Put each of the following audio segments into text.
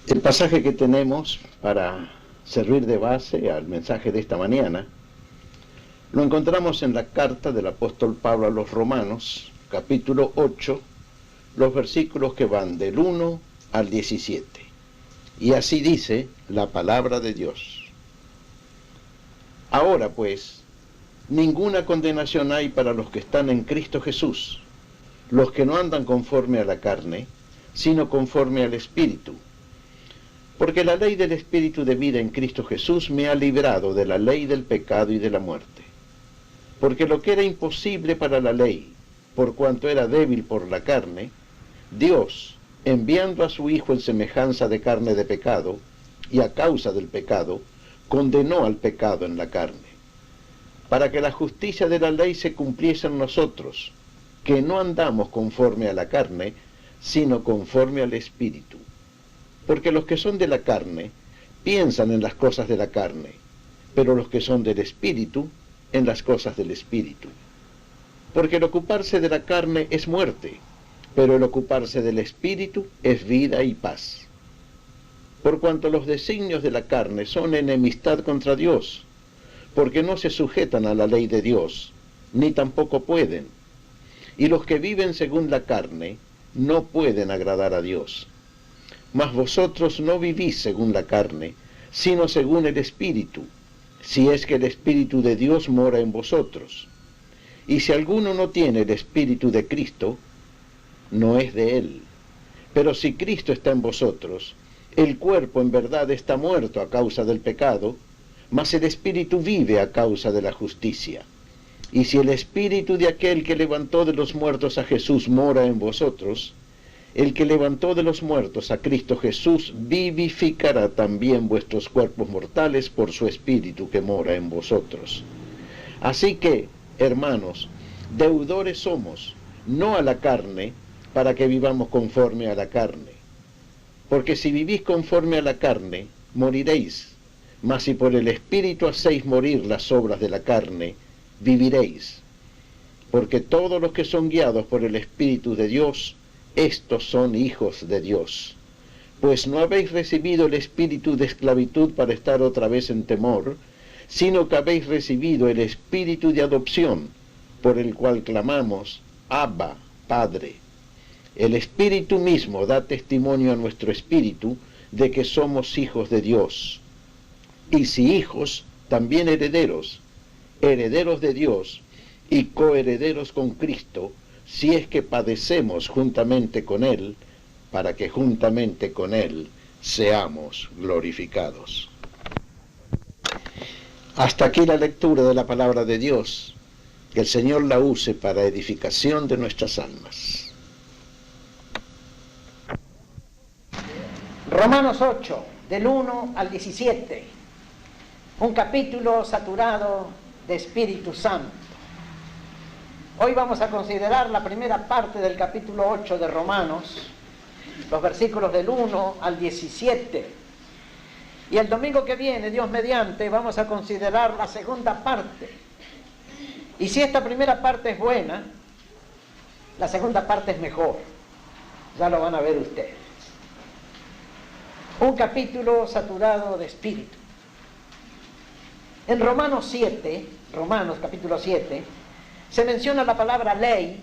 El pasaje que tenemos para servir de base al mensaje de esta mañana lo encontramos en la carta del apóstol Pablo a los Romanos, capítulo 8, los versículos que van del 1 al 17. Y así dice la palabra de Dios. Ahora pues, ninguna condenación hay para los que están en Cristo Jesús, los que no andan conforme a la carne, sino conforme al Espíritu. Porque la ley del Espíritu de vida en Cristo Jesús me ha librado de la ley del pecado y de la muerte. Porque lo que era imposible para la ley, por cuanto era débil por la carne, Dios, enviando a su Hijo en semejanza de carne de pecado, y a causa del pecado, condenó al pecado en la carne, para que la justicia de la ley se cumpliese en nosotros, que no andamos conforme a la carne, sino conforme al Espíritu. Porque los que son de la carne piensan en las cosas de la carne, pero los que son del Espíritu, en las cosas del Espíritu. Porque el ocuparse de la carne es muerte, pero el ocuparse del Espíritu es vida y paz. Por cuanto los designios de la carne son enemistad contra Dios, porque no se sujetan a la ley de Dios, ni tampoco pueden. Y los que viven según la carne no pueden agradar a Dios. Mas vosotros no vivís según la carne, sino según el Espíritu, si es que el Espíritu de Dios mora en vosotros. Y si alguno no tiene el Espíritu de Cristo, no es de él. Pero si Cristo está en vosotros, el cuerpo en verdad está muerto a causa del pecado, mas el Espíritu vive a causa de la justicia. Y si el Espíritu de aquel que levantó de los muertos a Jesús mora en vosotros, el que levantó de los muertos a Cristo Jesús vivificará también vuestros cuerpos mortales por su Espíritu que mora en vosotros. Así que, hermanos, deudores somos, no a la carne, para que vivamos conforme a la carne. Porque si vivís conforme a la carne, moriréis, mas si por el Espíritu hacéis morir las obras de la carne, viviréis. Porque todos los que son guiados por el Espíritu de Dios, estos son hijos de Dios. Pues no habéis recibido el espíritu de esclavitud para estar otra vez en temor, sino que habéis recibido el espíritu de adopción, por el cual clamamos, Abba, Padre. El Espíritu mismo da testimonio a nuestro espíritu de que somos hijos de Dios. Y si hijos, también herederos, herederos de Dios y coherederos con Cristo, si es que padecemos juntamente con Él, para que juntamente con Él seamos glorificados. Hasta aquí la lectura de la palabra de Dios. Que el Señor la use para edificación de nuestras almas. Romanos 8, del 1 al 17, un capítulo saturado de Espíritu Santo. Hoy vamos a considerar la primera parte del capítulo 8 de Romanos, los versículos del 1 al 17. Y el domingo que viene, Dios mediante, vamos a considerar la segunda parte. Y si esta primera parte es buena, la segunda parte es mejor. Ya lo van a ver ustedes. Un capítulo saturado de espíritu. En Romanos capítulo 7, se menciona la palabra ley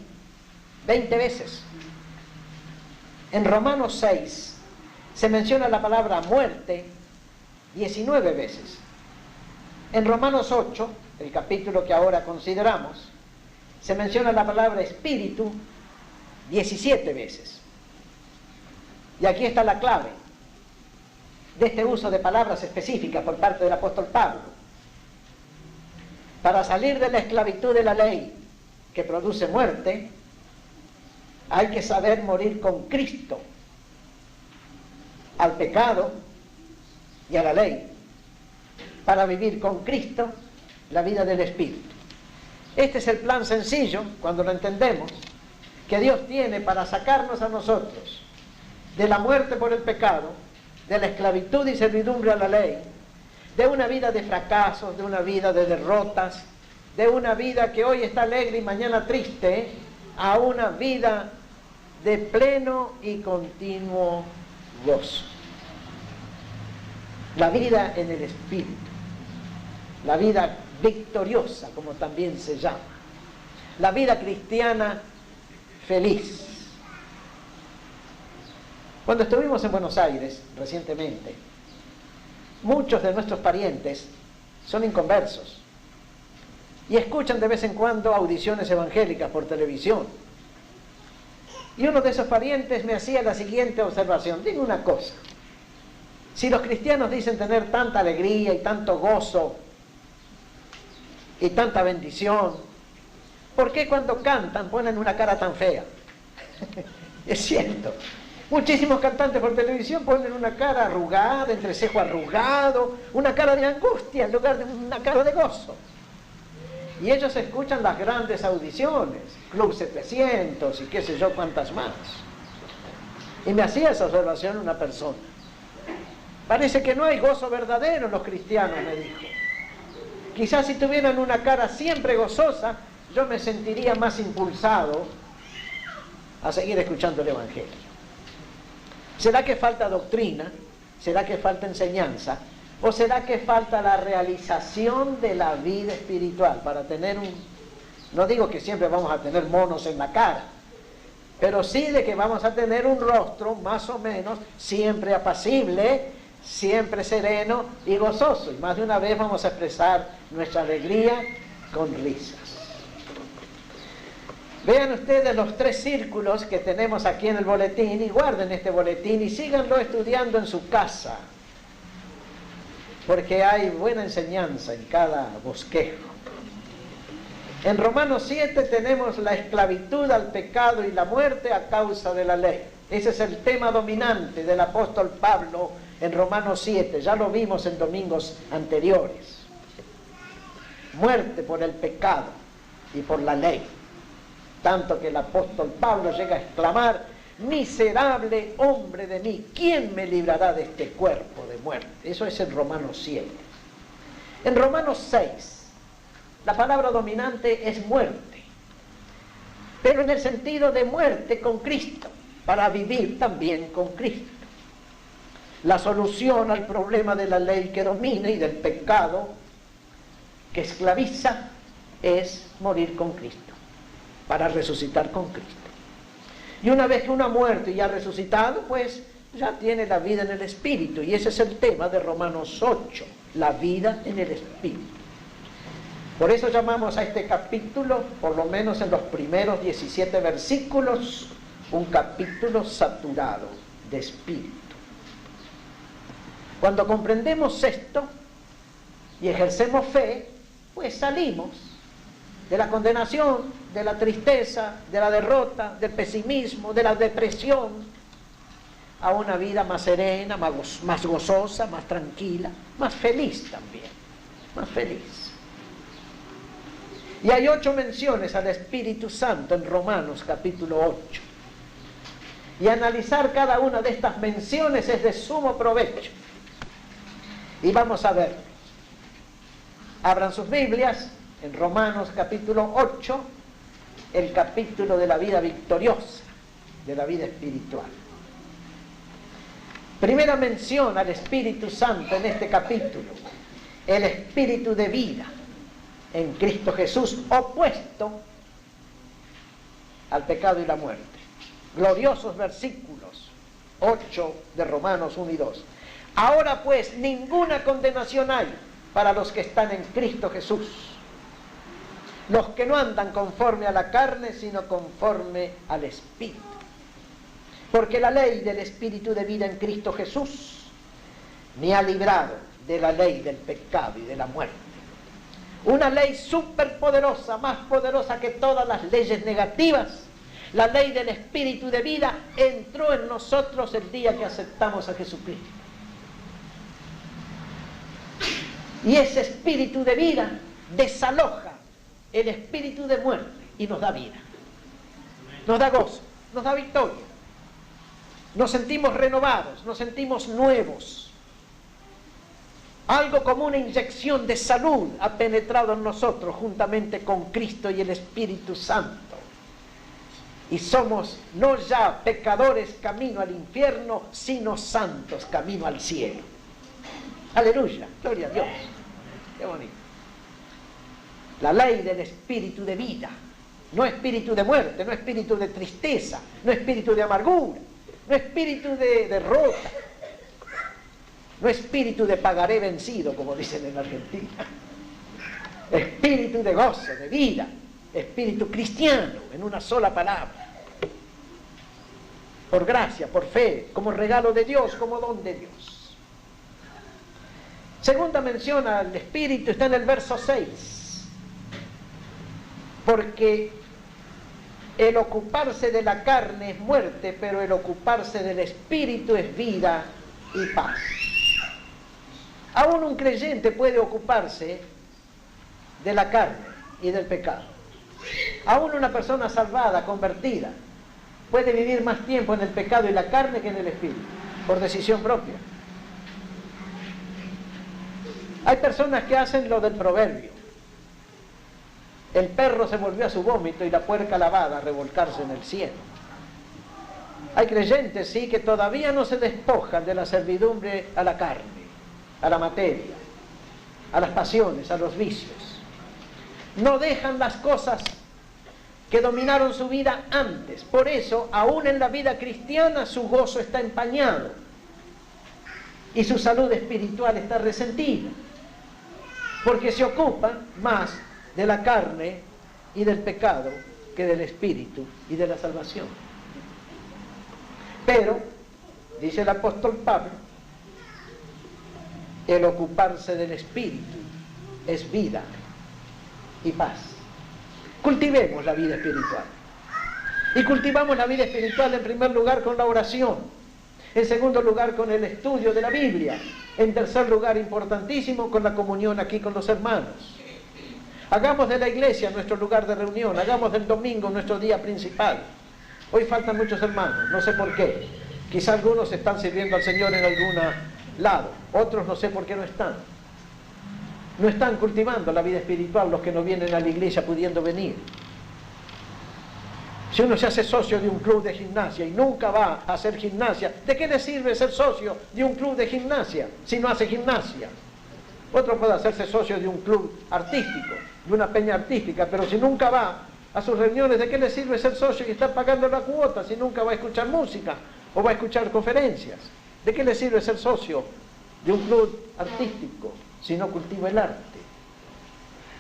20 veces. En Romanos 6 se menciona la palabra muerte 19 veces. En Romanos 8, el capítulo que ahora consideramos, se menciona la palabra espíritu 17 veces. Y aquí está la clave de este uso de palabras específicas por parte del apóstol Pablo. Para salir de la esclavitud de la ley que produce muerte, hay que saber morir con Cristo al pecado y a la ley, para vivir con Cristo la vida del Espíritu. Este es el plan sencillo, cuando lo entendemos, que Dios tiene para sacarnos a nosotros de la muerte por el pecado, de la esclavitud y servidumbre a la ley, de una vida de fracasos, de una vida de derrotas, de una vida que hoy está alegre y mañana triste, a una vida de pleno y continuo gozo. La vida en el Espíritu, la vida victoriosa, como también se llama, la vida cristiana feliz. Cuando estuvimos en Buenos Aires recientemente, muchos de nuestros parientes son inconversos y escuchan de vez en cuando audiciones evangélicas por televisión. Y uno de esos parientes me hacía la siguiente observación: dime una cosa, si los cristianos dicen tener tanta alegría y tanto gozo y tanta bendición, ¿por qué cuando cantan ponen una cara tan fea? Es cierto, muchísimos cantantes por televisión ponen una cara arrugada, entrecejo arrugado, una cara de angustia en lugar de una cara de gozo. Y ellos escuchan las grandes audiciones, Club 700 y qué sé yo cuántas más. Y me hacía esa observación una persona: parece que no hay gozo verdadero en los cristianos, me dijo. Quizás si tuvieran una cara siempre gozosa, yo me sentiría más impulsado a seguir escuchando el Evangelio. ¿Será que falta doctrina? ¿Será que falta enseñanza? ¿O será que falta la realización de la vida espiritual para tener no digo que siempre vamos a tener monos en la cara, pero sí de que vamos a tener un rostro más o menos siempre apacible, siempre sereno y gozoso? Y más de una vez vamos a expresar nuestra alegría con risas. Vean ustedes los 3 círculos que tenemos aquí en el boletín y guarden este boletín y síganlo estudiando en su casa, porque hay buena enseñanza en cada bosquejo. En Romanos 7 tenemos la esclavitud al pecado y la muerte a causa de la ley. Ese es el tema dominante del apóstol Pablo en Romanos 7, ya lo vimos en domingos anteriores. Muerte por el pecado y por la ley. Tanto que el apóstol Pablo llega a exclamar: miserable hombre de mí, ¿quién me librará de este cuerpo de muerte? Eso es en Romanos 7. En Romanos 6, la palabra dominante es muerte, pero en el sentido de muerte con Cristo, para vivir también con Cristo. La solución al problema de la ley que domina y del pecado que esclaviza es morir con Cristo, para resucitar con Cristo. Y una vez que uno ha muerto y ha resucitado, pues ya tiene la vida en el Espíritu. Y ese es el tema de Romanos 8, la vida en el Espíritu. Por eso llamamos a este capítulo, por lo menos en los primeros 17 versículos, un capítulo saturado de Espíritu. Cuando comprendemos esto y ejercemos fe, pues salimos de la condenación, de la tristeza, de la derrota, del pesimismo, de la depresión, a una vida más serena, más gozosa, más tranquila, más feliz también, más feliz. Y hay 8 menciones al Espíritu Santo en Romanos capítulo 8. Y analizar cada una de estas menciones es de sumo provecho. Y vamos a ver. Abran sus Biblias en Romanos capítulo 8, el capítulo de la vida victoriosa, de la vida espiritual. Primera mención al Espíritu Santo en este capítulo: el Espíritu de vida en Cristo Jesús, opuesto al pecado y la muerte. Gloriosos versículos 8 de Romanos 1 y 2. Ahora pues ninguna condenación hay para los que están en Cristo Jesús, los que no andan conforme a la carne, sino conforme al Espíritu. Porque la ley del Espíritu de vida en Cristo Jesús me ha librado de la ley del pecado y de la muerte. Una ley superpoderosa, más poderosa que todas las leyes negativas. La ley del Espíritu de vida entró en nosotros el día que aceptamos a Jesucristo. Y ese Espíritu de vida desaloja el espíritu de muerte y nos da vida. Nos da gozo, nos da victoria. Nos sentimos renovados, nos sentimos nuevos. Algo como una inyección de salud ha penetrado en nosotros juntamente con Cristo y el Espíritu Santo. Y somos no ya pecadores camino al infierno, sino santos camino al cielo. Aleluya, gloria a Dios. Qué bonito. La ley del espíritu de vida, no espíritu de muerte, no espíritu de tristeza, no espíritu de amargura, no espíritu de derrota, no espíritu de pagaré vencido, como dicen en Argentina. Espíritu de gozo, de vida, espíritu cristiano, en una sola palabra. Por gracia, por fe, como regalo de Dios, como don de Dios. Segunda mención al espíritu está en el verso 6. Porque el ocuparse de la carne es muerte, pero el ocuparse del espíritu es vida y paz. Aún un creyente puede ocuparse de la carne y del pecado. Aún una persona salvada, convertida, puede vivir más tiempo en el pecado y la carne que en el espíritu, por decisión propia. Hay personas que hacen lo del proverbio. El perro se volvió a su vómito y la puerca lavada a revolcarse en el cielo. Hay creyentes, sí, que todavía no se despojan de la servidumbre a la carne, a la materia, a las pasiones, a los vicios. No dejan las cosas que dominaron su vida antes. Por eso, aún en la vida cristiana, su gozo está empañado y su salud espiritual está resentida, porque se ocupan más de la carne y del pecado que del espíritu y de la salvación. Pero, dice el apóstol Pablo, el ocuparse del espíritu es vida y paz. Cultivemos la vida espiritual. Y cultivamos la vida espiritual en primer lugar con la oración, en segundo lugar con el estudio de la Biblia, en tercer lugar, importantísimo, con la comunión aquí con los hermanos. Hagamos de la iglesia nuestro lugar de reunión, hagamos del domingo nuestro día principal. Hoy faltan muchos hermanos, no sé por qué. Quizá algunos están sirviendo al Señor en algún lado, otros no sé por qué no están. No están cultivando la vida espiritual los que no vienen a la iglesia pudiendo venir. Si uno se hace socio de un club de gimnasia y nunca va a hacer gimnasia, ¿de qué le sirve ser socio de un club de gimnasia si no hace gimnasia? Otro puede hacerse socio de un club artístico, de una peña artística, pero si nunca va a sus reuniones, ¿de qué le sirve ser socio y estar pagando la cuota si nunca va a escuchar música o va a escuchar conferencias? ¿De qué le sirve ser socio de un club artístico si no cultiva el arte?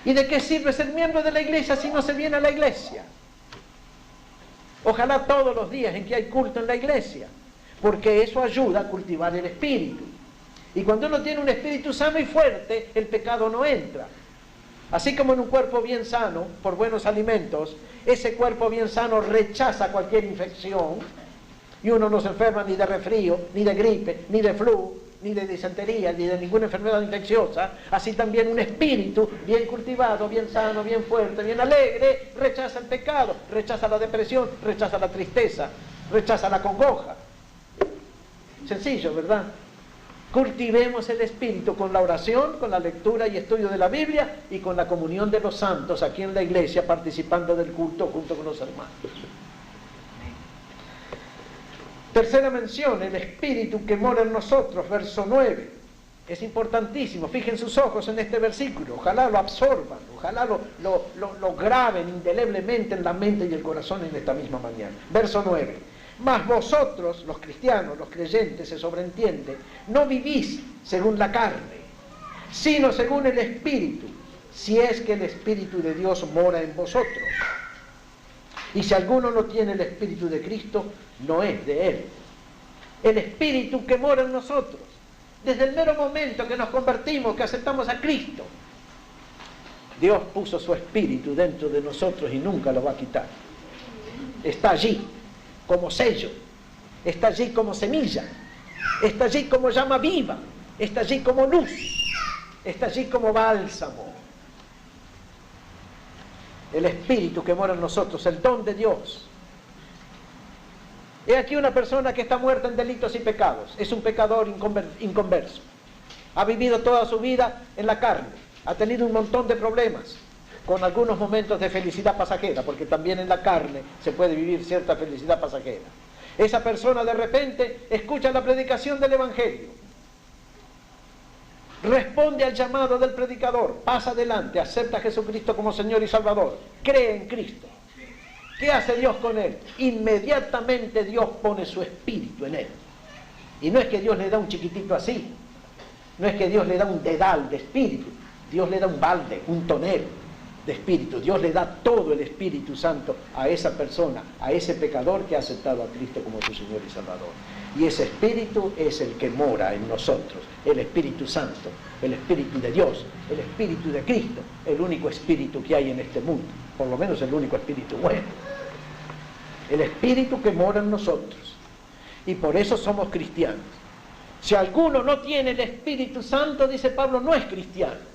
¿Y de qué sirve ser miembro de la iglesia si no se viene a la iglesia? Ojalá todos los días en que hay culto en la iglesia, porque eso ayuda a cultivar el espíritu. Y cuando uno tiene un espíritu sano y fuerte, el pecado no entra. Así como en un cuerpo bien sano, por buenos alimentos, ese cuerpo bien sano rechaza cualquier infección, y uno no se enferma ni de resfrío, ni de gripe, ni de flu, ni de disentería, ni de ninguna enfermedad infecciosa. Así también un espíritu bien cultivado, bien sano, bien fuerte, bien alegre, rechaza el pecado, rechaza la depresión, rechaza la tristeza, rechaza la congoja. Sencillo, ¿verdad? Cultivemos el espíritu con la oración, con la lectura y estudio de la Biblia y con la comunión de los santos aquí en la iglesia, participando del culto junto con los hermanos. Tercera mención, el espíritu que mora en nosotros, verso 9. Es importantísimo, fijen sus ojos en este versículo, ojalá lo absorban, ojalá lo graben indeleblemente en la mente y el corazón en esta misma mañana. Verso 9. Mas vosotros, los cristianos, los creyentes, se sobreentiende, no vivís según la carne, sino según el Espíritu, si es que el Espíritu de Dios mora en vosotros. Y si alguno no tiene el Espíritu de Cristo, no es de Él. El Espíritu que mora en nosotros, desde el mero momento que nos convertimos, que aceptamos a Cristo, Dios puso su Espíritu dentro de nosotros y nunca lo va a quitar. Está allí como sello, está allí como semilla, está allí como llama viva, está allí como luz, está allí como bálsamo. El Espíritu que mora en nosotros, el don de Dios. He aquí una persona que está muerta en delitos y pecados, es un pecador inconverso, ha vivido toda su vida en la carne, ha tenido un montón de problemas, con algunos momentos de felicidad pasajera, porque también en la carne se puede vivir cierta felicidad pasajera. Esa persona de repente escucha la predicación del Evangelio responde al llamado del predicador, pasa adelante, acepta a Jesucristo como Señor y Salvador, cree en Cristo. ¿Qué hace Dios con él? Inmediatamente Dios pone su espíritu en él. Y no es que Dios le da un chiquitito así, no es que Dios le da un dedal de espíritu, Dios le da un balde, un tonel de espíritu. Dios le da todo el Espíritu Santo a esa persona, a ese pecador que ha aceptado a Cristo como su Señor y Salvador. Y ese espíritu es el que mora en nosotros, el Espíritu Santo, el Espíritu de Dios, el Espíritu de Cristo, el único espíritu que hay en este mundo, por lo menos el único espíritu bueno. El espíritu que mora en nosotros. Y por eso somos cristianos. Si alguno no tiene el Espíritu Santo, dice Pablo, no es cristiano.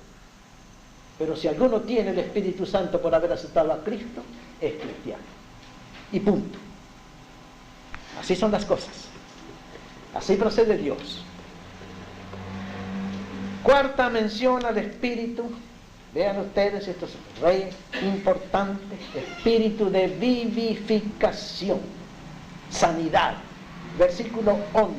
Pero si alguno tiene el Espíritu Santo por haber aceptado a Cristo, es cristiano. Y punto. Así son las cosas. Así procede Dios. Cuarta mención al Espíritu. Vean ustedes, esto es re importante. Espíritu de vivificación. Sanidad. Versículo 11.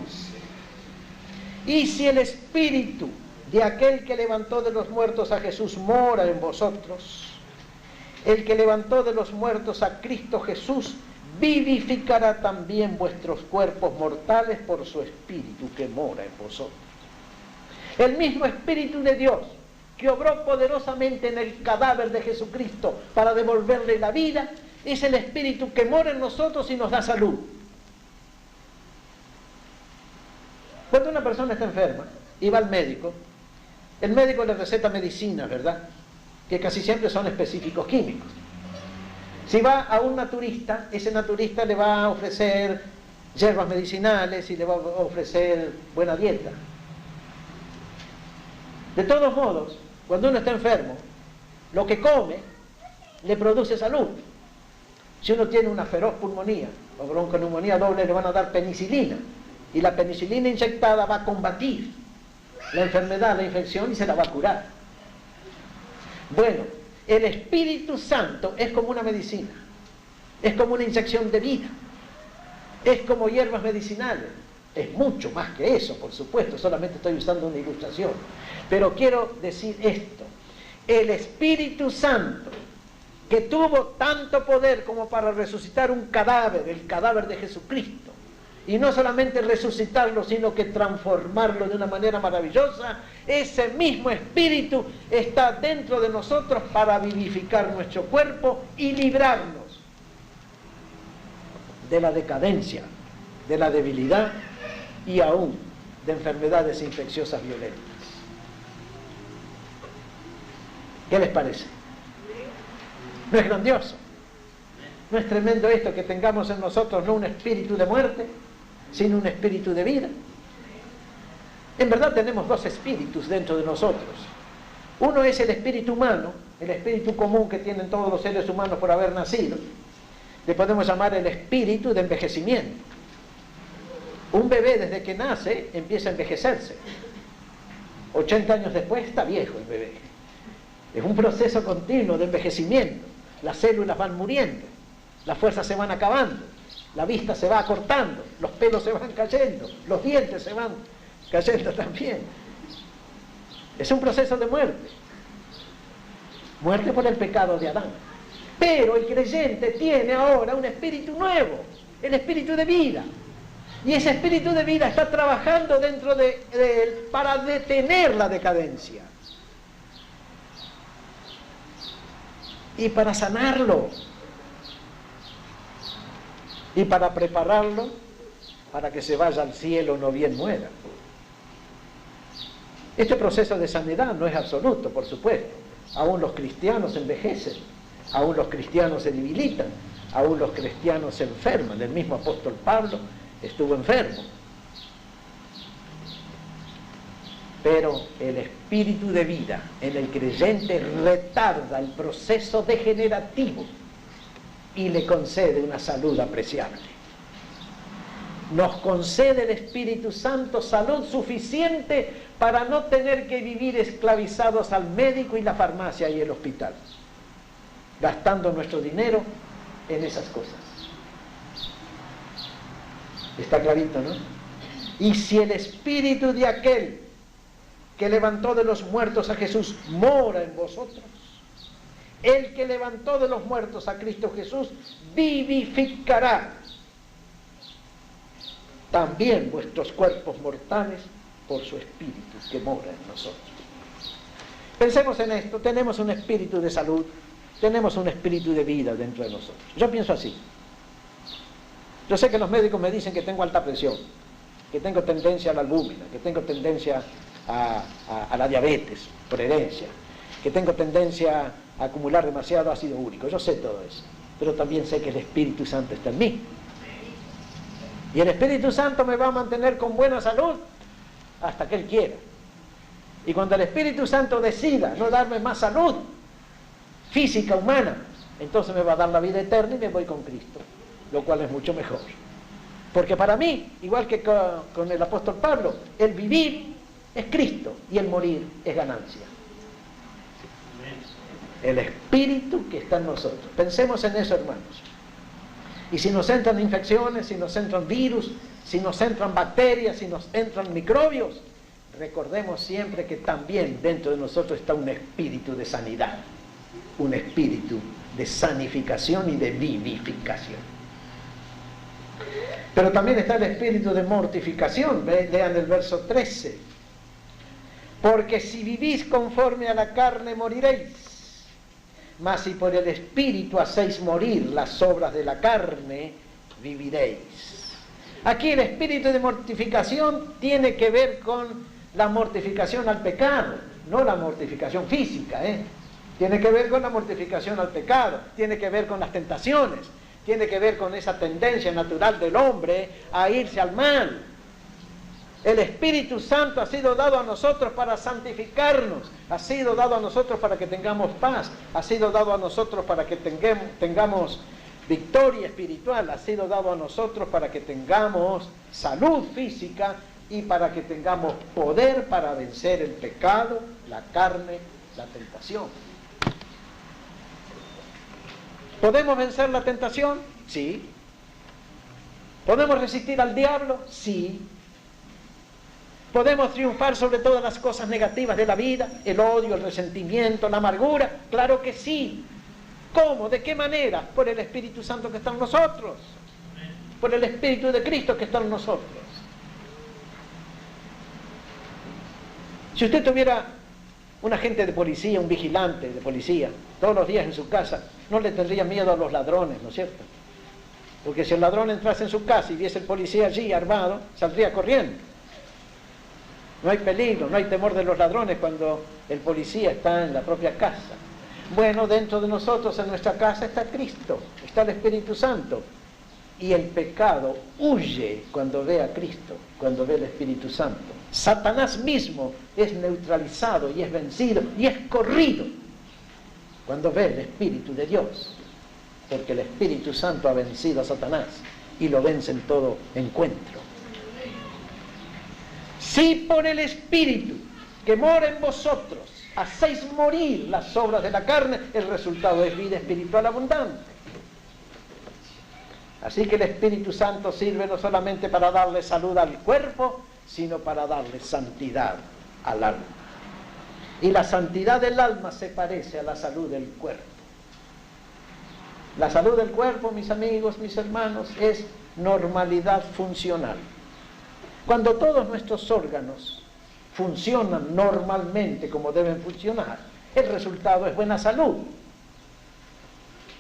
Y si el Espíritu de aquel que levantó de los muertos a Jesús mora en vosotros, el que levantó de los muertos a Cristo Jesús vivificará también vuestros cuerpos mortales por su Espíritu que mora en vosotros. El mismo Espíritu de Dios que obró poderosamente en el cadáver de Jesucristo para devolverle la vida, es el Espíritu que mora en nosotros y nos da salud. Cuando una persona está enferma y va al médico, el médico le receta medicinas, ¿verdad? Que casi siempre son específicos químicos. Si va a un naturista, ese naturista le va a ofrecer hierbas medicinales y le va a ofrecer buena dieta. De todos modos, cuando uno está enfermo, lo que come le produce salud. Si uno tiene una feroz pulmonía o bronconeumonía doble, le van a dar penicilina. Y la penicilina inyectada va a combatir la enfermedad, la infección, y se la va a curar. Bueno, el Espíritu Santo es como una medicina, es como una inyección de vida, es como hierbas medicinales, es mucho más que eso, por supuesto, solamente estoy usando una ilustración, pero quiero decir esto: el Espíritu Santo, que tuvo tanto poder como para resucitar un cadáver, el cadáver de Jesucristo, y no solamente resucitarlo, sino que transformarlo de una manera maravillosa, ese mismo Espíritu está dentro de nosotros para vivificar nuestro cuerpo y librarnos de la decadencia, de la debilidad y aún de enfermedades infecciosas violentas. ¿Qué les parece? ¿No es grandioso? ¿No es tremendo esto, que tengamos en nosotros no un espíritu de muerte, sino un espíritu de vida? En verdad tenemos dos espíritus dentro de nosotros. Uno es el espíritu humano, el espíritu común que tienen todos los seres humanos por haber nacido. Le podemos llamar el espíritu de envejecimiento. Un bebé desde que nace empieza a envejecerse. 80 años después está viejo el bebé. Es un proceso continuo de envejecimiento. Las células van muriendo, las fuerzas se van acabando, la vista se va acortando, los pelos se van cayendo, los dientes se van cayendo también. Es un proceso de muerte. Muerte por el pecado de Adán. Pero el creyente tiene ahora un espíritu nuevo, el espíritu de vida. Y ese espíritu de vida está trabajando dentro de él para detener la decadencia. Y para sanarlo. Y para prepararlo para que se vaya al cielo, no bien muera. Este proceso de sanidad no es absoluto, por supuesto. Aún los cristianos envejecen, aún los cristianos se debilitan, aún los cristianos se enferman. El mismo apóstol Pablo estuvo enfermo. Pero el espíritu de vida en el creyente retarda el proceso degenerativo y le concede una salud apreciable. Nos concede el Espíritu Santo salud suficiente para no tener que vivir esclavizados al médico y la farmacia y el hospital, gastando nuestro dinero en esas cosas. Está clarito, ¿no? Y si el Espíritu de aquel que levantó de los muertos a Jesús mora en vosotros. El que levantó de los muertos a Cristo Jesús vivificará también vuestros cuerpos mortales por su Espíritu que mora en nosotros. Pensemos en esto. Tenemos un espíritu de salud, tenemos un espíritu de vida dentro de nosotros. Yo pienso así. Yo sé que los médicos me dicen que tengo alta presión, que tengo tendencia a la albúmina, que tengo tendencia a la diabetes por herencia, que tengo tendencia a acumular demasiado ácido úrico. Yo sé todo eso, pero también sé que el Espíritu Santo está en mí. Y el Espíritu Santo me va a mantener con buena salud hasta que Él quiera. Y cuando el Espíritu Santo decida no darme más salud física, humana, entonces me va a dar la vida eterna y me voy con Cristo, lo cual es mucho mejor. Porque para mí, igual que con el apóstol Pablo, el vivir es Cristo y el morir es ganancia. El Espíritu que está en nosotros. Pensemos en eso, hermanos. Y si nos entran infecciones, si nos entran virus, si nos entran bacterias, si nos entran microbios, recordemos siempre que también dentro de nosotros está un espíritu de sanidad, un espíritu de sanificación y de vivificación. Pero también está el espíritu de mortificación. Lean el verso 13. Porque si vivís conforme a la carne moriréis, mas si por el Espíritu hacéis morir las obras de la carne, viviréis. Aquí el espíritu de mortificación tiene que ver con la mortificación al pecado, no la mortificación física, Tiene que ver con la mortificación al pecado, tiene que ver con las tentaciones, tiene que ver con esa tendencia natural del hombre a irse al mal. El Espíritu Santo ha sido dado a nosotros para santificarnos, ha sido dado a nosotros para que tengamos paz, ha sido dado a nosotros para que tengamos victoria espiritual, ha sido dado a nosotros para que tengamos salud física y para que tengamos poder para vencer el pecado, la carne, la tentación. ¿Podemos vencer la tentación? Sí. ¿Podemos resistir al diablo? Sí. ¿Podemos triunfar sobre todas las cosas negativas de la vida? El odio, el resentimiento, la amargura. Claro que sí. ¿Cómo? ¿De qué manera? Por el Espíritu Santo que está en nosotros. Por el Espíritu de Cristo que está en nosotros. Si usted tuviera un agente de policía, un vigilante de policía, todos los días en su casa, no le tendría miedo a los ladrones, ¿no es cierto? Porque si el ladrón entrase en su casa y viese el policía allí armado, saldría corriendo. No hay peligro, no hay temor de los ladrones cuando el policía está en la propia casa. Bueno, dentro de nosotros, en nuestra casa, está Cristo, está el Espíritu Santo. Y el pecado huye cuando ve a Cristo, cuando ve al Espíritu Santo. Satanás mismo es neutralizado y es vencido y es corrido cuando ve el Espíritu de Dios. Porque el Espíritu Santo ha vencido a Satanás y lo vence en todo encuentro. Si por el Espíritu que mora en vosotros hacéis morir las obras de la carne, el resultado es vida espiritual abundante. Así que el Espíritu Santo sirve no solamente para darle salud al cuerpo, sino para darle santidad al alma. Y la santidad del alma se parece a la salud del cuerpo. La salud del cuerpo, mis amigos, mis hermanos, es normalidad funcional. Cuando todos nuestros órganos funcionan normalmente como deben funcionar, el resultado es buena salud.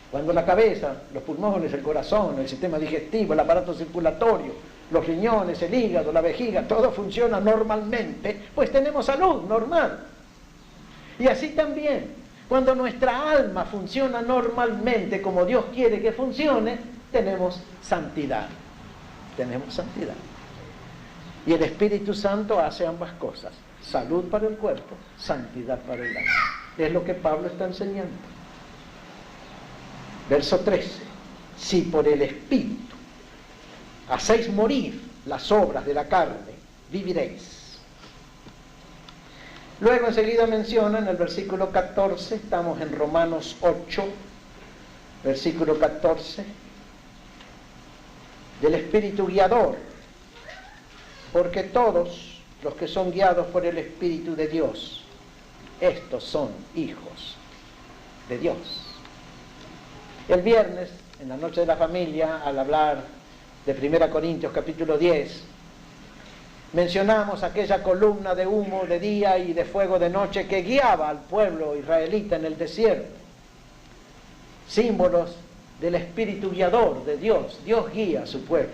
Cuando la cabeza, los pulmones, el corazón, el sistema digestivo, el aparato circulatorio, los riñones, el hígado, la vejiga, todo funciona normalmente, pues tenemos salud normal. Y así también, cuando nuestra alma funciona normalmente como Dios quiere que funcione, tenemos santidad. Tenemos santidad. Y el Espíritu Santo hace ambas cosas. Salud para el cuerpo, santidad para el alma. Es lo que Pablo está enseñando. Verso 13. Si por el Espíritu hacéis morir las obras de la carne, viviréis. Luego enseguida menciona en el versículo 14, estamos en Romanos 8, versículo 14, del Espíritu guiador. Porque todos los que son guiados por el Espíritu de Dios. Estos son hijos de Dios. El viernes, en la noche de la familia, al hablar de 1 Corintios capítulo 10, mencionamos aquella columna de humo de día y de fuego de noche que guiaba al pueblo israelita en el desierto. Símbolos del espíritu guiador de Dios. Dios guía a su pueblo.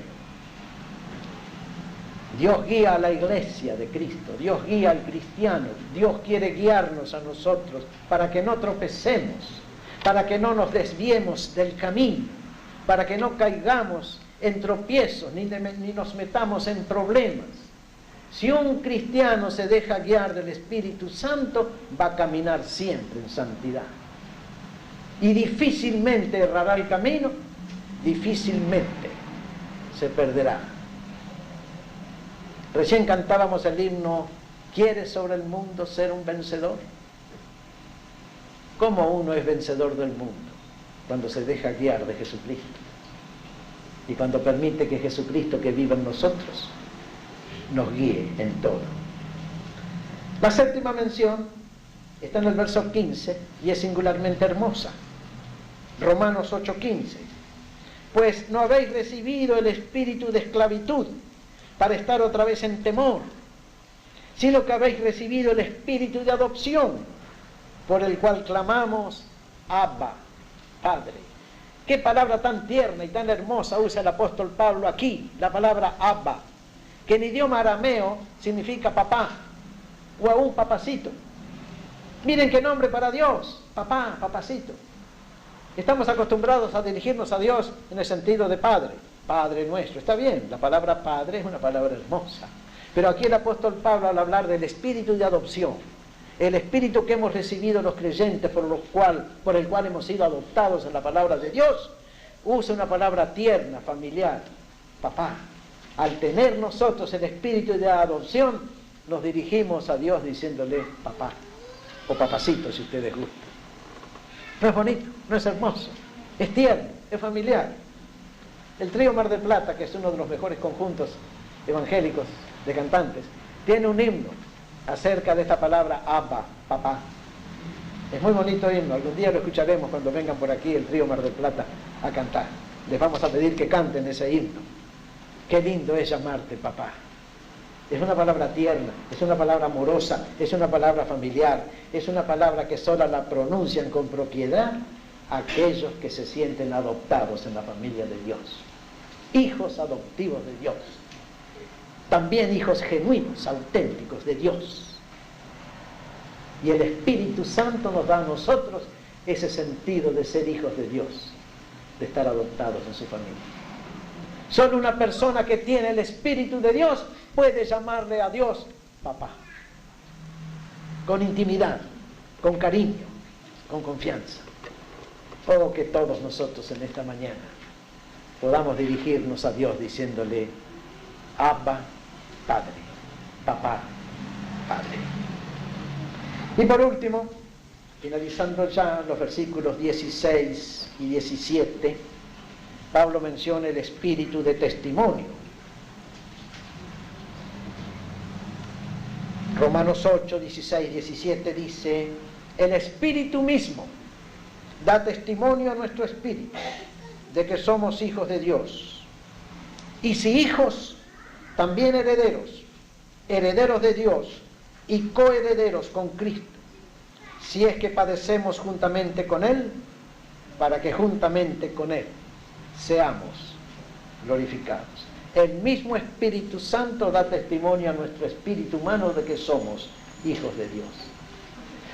Dios guía a la iglesia de Cristo. Dios guía al cristiano. Dios quiere guiarnos a nosotros para que no tropecemos, para que no nos desviemos del camino, para que no caigamos en tropiezos ni nos metamos en problemas. Si un cristiano se deja guiar del Espíritu Santo, va a caminar siempre en santidad. Y difícilmente errará el camino, difícilmente se perderá. Recién cantábamos el himno, ¿quieres sobre el mundo ser un vencedor? ¿Cómo uno es vencedor del mundo? Cuando se deja guiar de Jesucristo. Y cuando permite que Jesucristo que viva en nosotros nos guíe en todo. La séptima mención está en el verso 15 y es singularmente hermosa. Romanos 8:15. Pues no habéis recibido el espíritu de esclavitud para estar otra vez en temor, sino que habéis recibido el espíritu de adopción, por el cual clamamos, Abba, Padre. Qué palabra tan tierna y tan hermosa usa el apóstol Pablo aquí, la palabra Abba, que en idioma arameo significa papá, o aún papacito. Miren qué nombre para Dios, papá, papacito. Estamos acostumbrados a dirigirnos a Dios en el sentido de Padre, Padre nuestro. Está bien, la palabra Padre es una palabra hermosa. Pero aquí el apóstol Pablo, al hablar del espíritu de adopción, el espíritu que hemos recibido los creyentes, por el cual hemos sido adoptados en la palabra de Dios, usa una palabra tierna, familiar, papá. Al tener nosotros el espíritu de adopción, nos dirigimos a Dios diciéndole papá, o papacito si ustedes gustan. No es bonito, no es hermoso, es tierno, es familiar. El trío Mar del Plata, que es uno de los mejores conjuntos evangélicos de cantantes, tiene un himno acerca de esta palabra Abba, papá. Es muy bonito himno, algún día lo escucharemos cuando vengan por aquí el trío Mar del Plata a cantar. Les vamos a pedir que canten ese himno. Qué lindo es llamarte papá. Es una palabra tierna, es una palabra amorosa, es una palabra familiar, es una palabra que solo la pronuncian con propiedad aquellos que se sienten adoptados en la familia de Dios. Hijos adoptivos de Dios. También hijos genuinos, auténticos de Dios. Y el Espíritu Santo nos da a nosotros ese sentido de ser hijos de Dios, de estar adoptados en su familia. Solo una persona que tiene el Espíritu de Dios puede llamarle a Dios papá. Con intimidad, con cariño, con confianza. Oh, que todos nosotros en esta mañana podamos dirigirnos a Dios diciéndole Abba, Padre, papá, Padre. Y por último, finalizando ya los versículos 16 y 17, Pablo menciona el espíritu de testimonio. Romanos 8, 16, 17 dice, el Espíritu mismo da testimonio a nuestro espíritu de que somos hijos de Dios. Y si hijos, también herederos, herederos de Dios y coherederos con Cristo, si es que padecemos juntamente con Él, para que juntamente con Él seamos glorificados. El mismo Espíritu Santo da testimonio a nuestro espíritu humano de que somos hijos de Dios.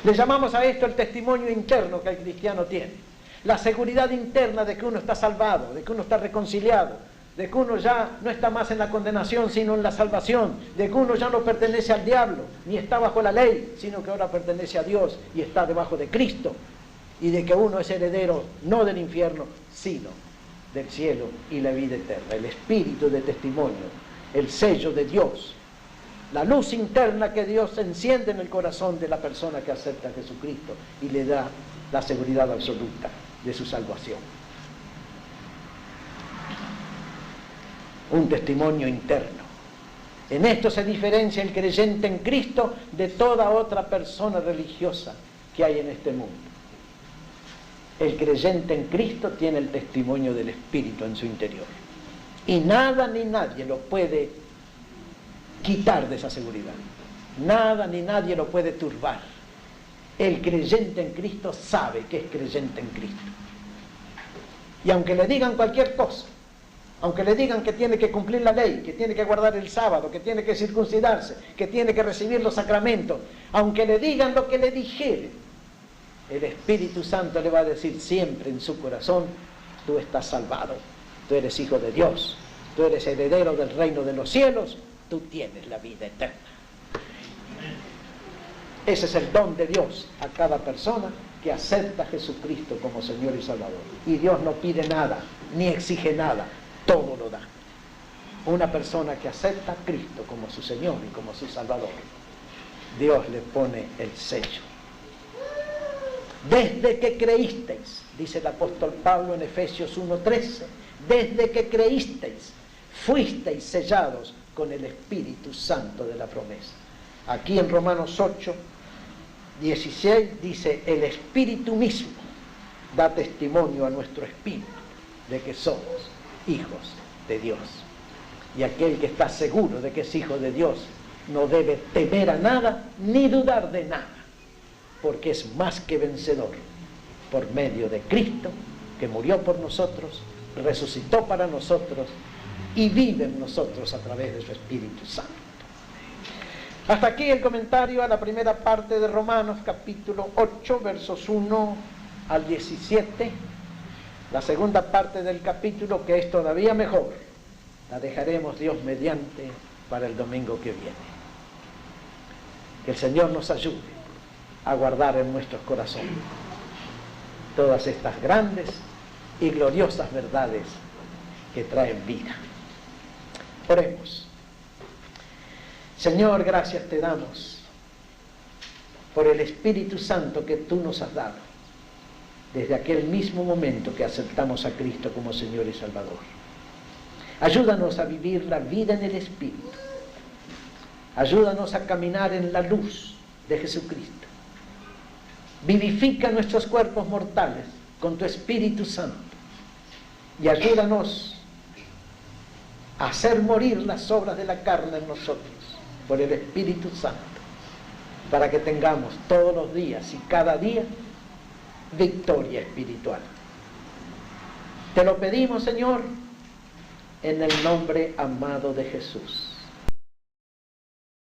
Le llamamos a esto el testimonio interno que el cristiano tiene. La seguridad interna de que uno está salvado, de que uno está reconciliado, de que uno ya no está más en la condenación sino en la salvación, de que uno ya no pertenece al diablo, ni está bajo la ley, sino que ahora pertenece a Dios y está debajo de Cristo, y de que uno es heredero no del infierno, sino del cielo y la vida eterna. El espíritu de testimonio, el sello de Dios, la luz interna que Dios enciende en el corazón de la persona que acepta a Jesucristo y le da la seguridad absoluta de su salvación. Un testimonio interno. En esto se diferencia el creyente en Cristo de toda otra persona religiosa que hay en este mundo. El creyente en Cristo tiene el testimonio del Espíritu en su interior. Y nada ni nadie lo puede quitar de esa seguridad. Nada ni nadie lo puede turbar. El creyente en Cristo sabe que es creyente en Cristo. Y aunque le digan cualquier cosa, aunque le digan que tiene que cumplir la ley, que tiene que guardar el sábado, que tiene que circuncidarse, que tiene que recibir los sacramentos, aunque le digan lo que le dijere, el Espíritu Santo le va a decir siempre en su corazón: tú estás salvado, tú eres hijo de Dios, tú eres heredero del reino de los cielos, tú tienes la vida eterna. Ese es el don de Dios a cada persona que acepta a Jesucristo como Señor y Salvador. Y Dios no pide nada, ni exige nada, todo lo da. Una persona que acepta a Cristo como su Señor y como su Salvador, Dios le pone el sello. Desde que creísteis, dice el apóstol Pablo en Efesios 1:13, desde que creísteis, fuisteis sellados con el Espíritu Santo de la promesa. Aquí en Romanos 8:16 dice: el Espíritu mismo da testimonio a nuestro espíritu de que somos hijos de Dios. Y aquel que está seguro de que es hijo de Dios no debe temer a nada ni dudar de nada, porque es más que vencedor por medio de Cristo, que murió por nosotros, resucitó para nosotros y vive en nosotros a través de su Espíritu Santo. Hasta aquí el comentario a la primera parte de Romanos, capítulo 8, versos 1 al 17. La segunda parte del capítulo, que es todavía mejor, la dejaremos, Dios mediante, para el domingo que viene. Que el Señor nos ayude a guardar en nuestros corazones todas estas grandes y gloriosas verdades que traen vida. Oremos. Señor, gracias te damos por el Espíritu Santo que tú nos has dado desde aquel mismo momento que aceptamos a Cristo como Señor y Salvador. Ayúdanos a vivir la vida en el Espíritu. Ayúdanos a caminar en la luz de Jesucristo. Vivifica nuestros cuerpos mortales con tu Espíritu Santo y ayúdanos a hacer morir las obras de la carne en nosotros por el Espíritu Santo, para que tengamos todos los días y cada día victoria espiritual. Te lo pedimos, Señor, en el nombre amado de Jesús.